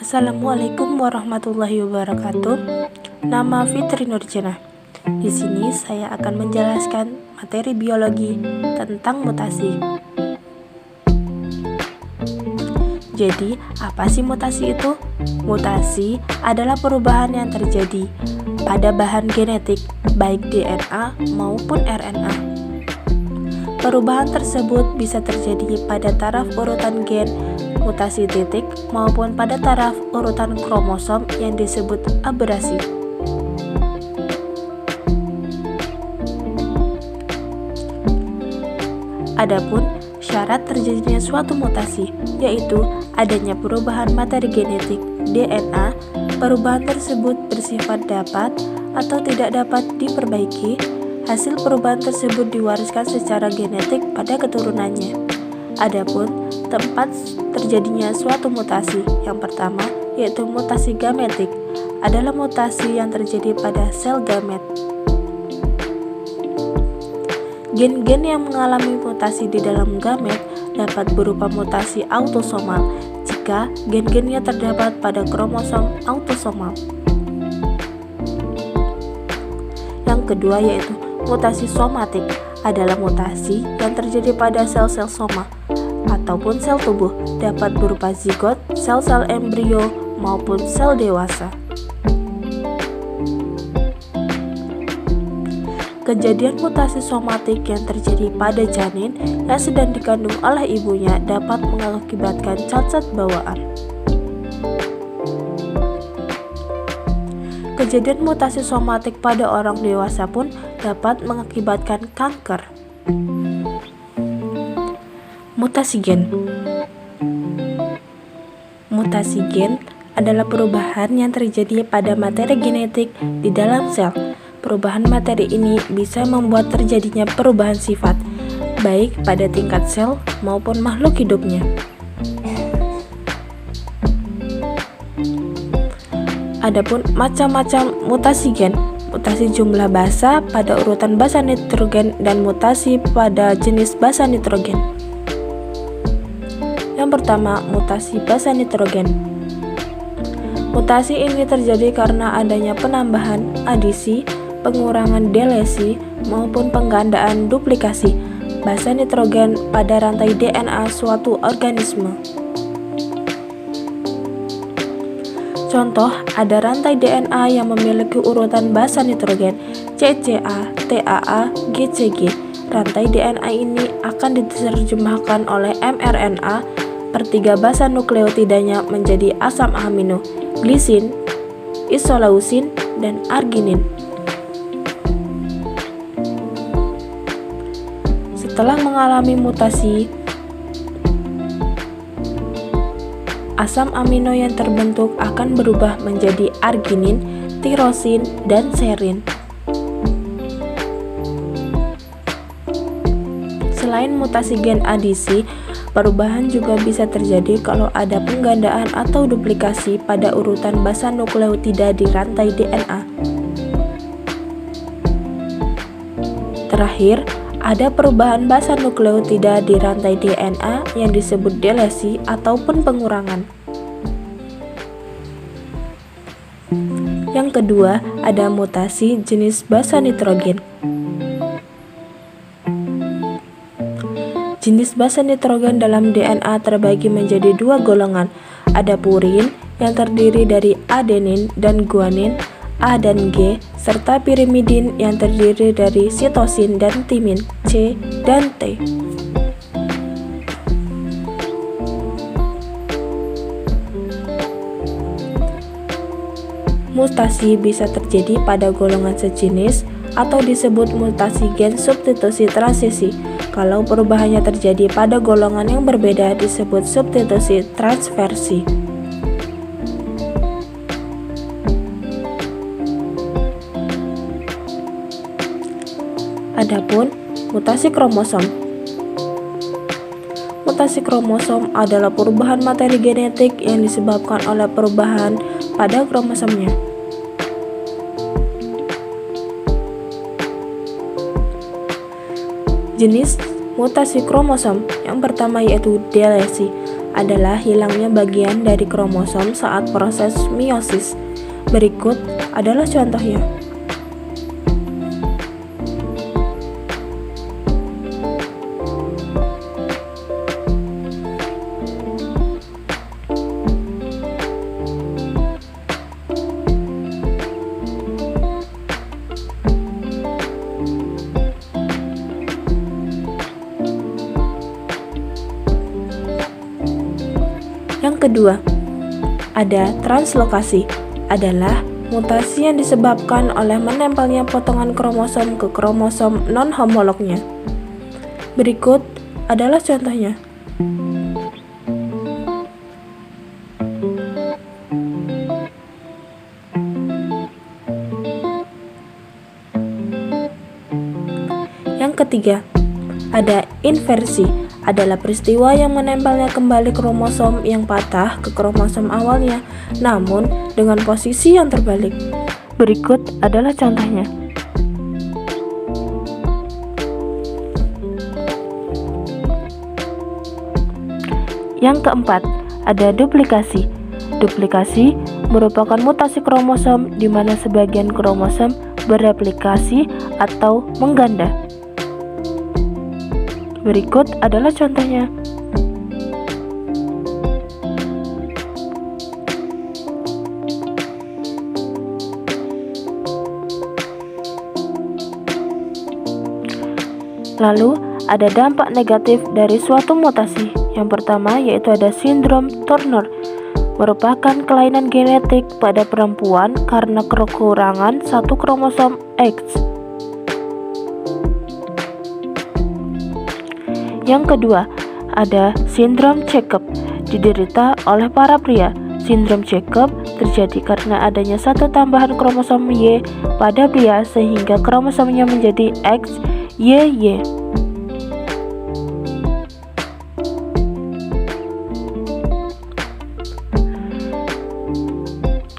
Assalamualaikum warahmatullahi wabarakatuh. Nama Fitri Nurjana. Di sini saya akan menjelaskan materi biologi tentang mutasi. Jadi, apa sih mutasi itu? Mutasi adalah perubahan yang terjadi pada bahan genetik, baik DNA maupun RNA. Perubahan tersebut bisa terjadi pada taraf urutan gen, mutasi titik, maupun pada taraf urutan kromosom yang disebut aberasi. Adapun syarat terjadinya suatu mutasi, yaitu adanya perubahan materi genetik DNA. Perubahan tersebut bersifat dapat atau tidak dapat diperbaiki. Hasil perubahan tersebut diwariskan secara genetik pada keturunannya. Adapun tempat terjadinya suatu mutasi, yang pertama yaitu mutasi gametik, adalah mutasi yang terjadi pada sel gamet. Gen-gen yang mengalami mutasi di dalam gamet dapat berupa mutasi autosomal jika gen-gennya terdapat pada kromosom autosomal. Yang kedua yaitu mutasi somatik, adalah mutasi yang terjadi pada sel-sel soma ataupun sel tubuh, dapat berupa zigot, sel-sel embrio, maupun sel dewasa. Kejadian mutasi somatik yang terjadi pada janin yang sedang dikandung oleh ibunya dapat mengakibatkan cacat bawaan. Kejadian mutasi somatik pada orang dewasa pun dapat mengakibatkan kanker. Mutasi gen. Mutasi gen adalah perubahan yang terjadi pada materi genetik di dalam sel. Perubahan materi ini bisa membuat terjadinya perubahan sifat, baik pada tingkat sel maupun makhluk hidupnya. Adapun macam-macam mutasi gen, mutasi jumlah basa pada urutan basa nitrogen dan mutasi pada jenis basa nitrogen. Yang pertama, mutasi basa nitrogen. Mutasi ini terjadi karena adanya penambahan, adisi, pengurangan delesi, maupun penggandaan duplikasi basa nitrogen pada rantai DNA suatu organisme. Contoh, ada rantai DNA yang memiliki urutan basa nitrogen CCA, TAA, GCG. Rantai DNA ini akan diterjemahkan oleh mRNA per 3 basa nukleotidanya menjadi asam amino, glisin, isoleusin, dan arginin. Setelah mengalami mutasi, asam amino yang terbentuk akan berubah menjadi arginin, tirosin, dan serin. Selain mutasi gen adisi, perubahan juga bisa terjadi kalau ada penggandaan atau duplikasi pada urutan basa nukleotida di rantai DNA. Terakhir, ada perubahan basa nukleotida di rantai DNA yang disebut delesi ataupun pengurangan. Yang kedua, ada mutasi jenis basa nitrogen. Jenis basa nitrogen dalam DNA terbagi menjadi 2 golongan. Ada purin yang terdiri dari adenin dan guanin, A dan G, serta pirimidin yang terdiri dari sitosin dan timin, C dan T. Mutasi bisa terjadi pada golongan sejenis atau disebut mutasi gen substitusi transisi. Kalau perubahannya terjadi pada golongan yang berbeda disebut substitusi transversi. Adapun mutasi kromosom. Mutasi kromosom adalah perubahan materi genetik yang disebabkan oleh perubahan pada kromosomnya. Jenis mutasi kromosom yang pertama yaitu delesi, adalah hilangnya bagian dari kromosom saat proses meiosis. Berikut adalah contohnya. Yang kedua, ada translokasi, adalah mutasi yang disebabkan oleh menempelnya potongan kromosom ke kromosom non-homolognya. Berikut adalah contohnya. Yang ketiga, ada inversi, adalah peristiwa yang menempelnya kembali kromosom yang patah ke kromosom awalnya, namun dengan posisi yang terbalik. Berikut adalah contohnya. Yang keempat, ada duplikasi. Duplikasi merupakan mutasi kromosom di mana sebagian kromosom bereplikasi atau mengganda. Berikut adalah contohnya. Lalu, ada dampak negatif dari suatu mutasi. Yang pertama yaitu ada sindrom Turner, merupakan kelainan genetik pada perempuan karena kekurangan satu kromosom X. Yang kedua, ada sindrom Jacob, diderita oleh para pria. Sindrom Jacob terjadi karena adanya satu tambahan kromosom Y pada pria sehingga kromosomnya menjadi XYY.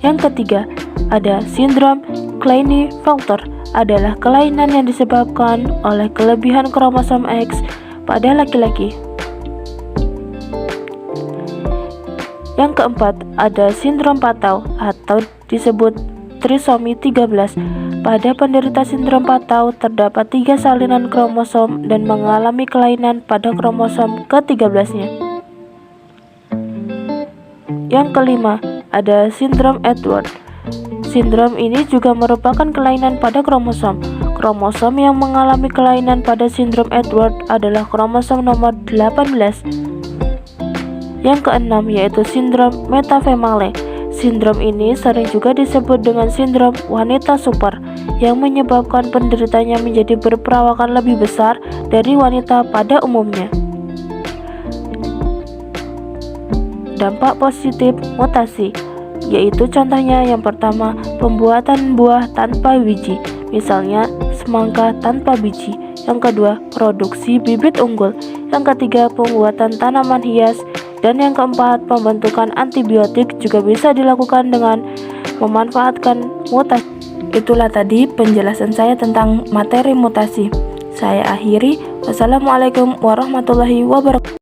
Yang ketiga, ada sindrom Klinefelter, adalah kelainan yang disebabkan oleh kelebihan kromosom X pada laki-laki. Yang keempat, ada sindrom Patau atau disebut trisomi 13. Pada penderita sindrom Patau terdapat 3 salinan kromosom dan mengalami kelainan pada kromosom ke-13-nya. Yang kelima, ada sindrom Edward. Sindrom ini juga merupakan kelainan pada kromosom. Kromosom yang mengalami kelainan pada sindrom Edward adalah kromosom nomor 18. Yang keenam yaitu sindrom metafemale. Sindrom ini sering juga disebut dengan sindrom wanita super, yang menyebabkan penderitanya menjadi berperawakan lebih besar dari wanita pada umumnya. Dampak positif mutasi, yaitu contohnya yang pertama, pembuatan buah tanpa biji, misalnya semangka tanpa biji. Yang kedua, produksi bibit unggul. Yang ketiga, pembuatan tanaman hias. Dan yang keempat, pembentukan antibiotik juga bisa dilakukan dengan memanfaatkan mutasi. Itulah tadi penjelasan saya tentang materi mutasi. Saya akhiri. Wassalamualaikum warahmatullahi wabarakatuh.